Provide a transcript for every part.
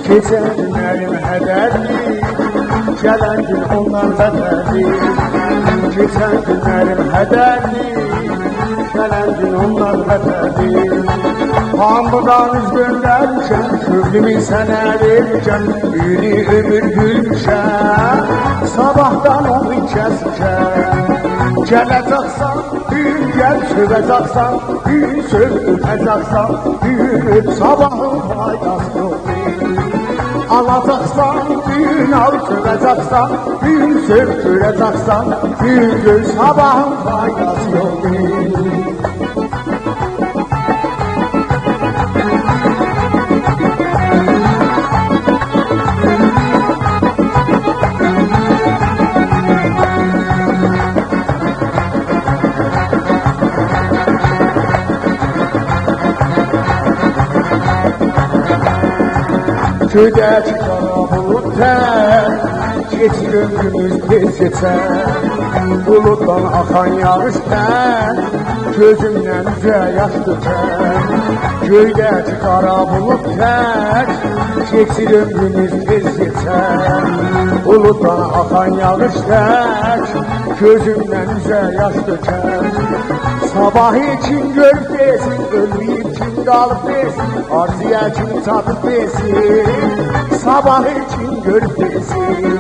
Geçen günlerim hederdi, gelen gün onlar beterdi. Geçen günlerim hederdi, gelen gün onlar beterdi. Hamıdan üz göndermişem, köklümü sana vermişem, büyülü ömür gülmüşem, sabahtan onu kesmişem. Geleceksen gün gel, söveceksen gün söv, öpeceksen gün, sabahın faydası yok. Alacaksan gün al, söveceksen gün söv, göreceksen gün gör, sabahın faydası yok. Gödək qara bulutlar, geçir ömrümüz tez geçer. Bulutdan axan yağışlar, gözümdən üzə yaş dökər. Göydək qara bulutlar, geçir ömrümüz tez geçer. Bulutdan axan yağışlar, gözümdən üzə yaş dökər. Sabah için gör desin, ölmeyip kim kalıp desin, arzuya kim çatıp desin. Sabah için gör desin.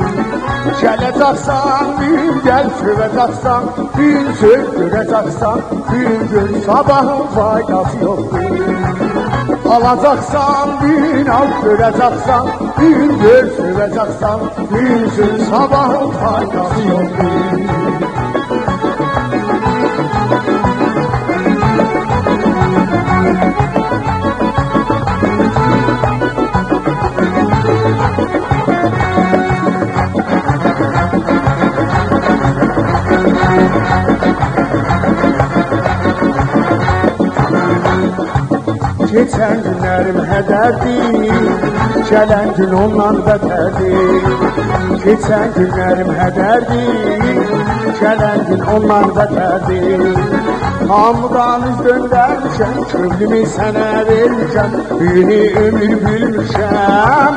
Geleceksen gün gel, söveceksen gün söv, göreceksen gün gör, sabahın faydası yok. Alacaksan gün al, göreceksen gün gör, söveceksen gün söv, sabahın faydası yok. Geçen günlerim hederdi, gelen gün ondan beterdi. Geçen günlerim hederdi, gelen gün ondan beterdi. Hamıdan üz göndermişem, köklümü sana vermişem, büyülü ömür gülmüşem,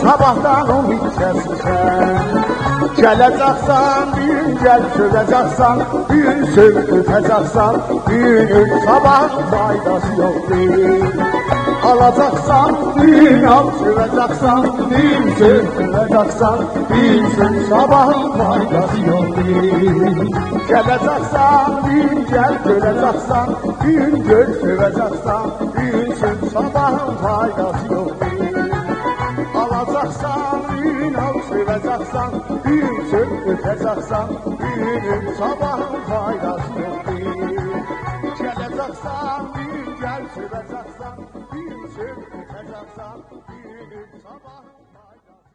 sabahtan onu kesmişem. Geleceksen gün gel, söveceksen gün söv, öpeceksen gün öp, sabahın faydası yok değil. Alacaksan gün al, söveceksen gün söv, öpeceksen gün söv, sabahın faydası yok değil. Geleceksen gün gel, göreceksen gün gör, söveceksen gün söv, sabahın faydası yok değil. Alacaksan gün al, söveceksen gün söv, öpeceksen gün, sabahın faydası yok değil. Geleceksen gün gel, söveceksen gün söv, öpeceksen gün, sabahın faydası yok.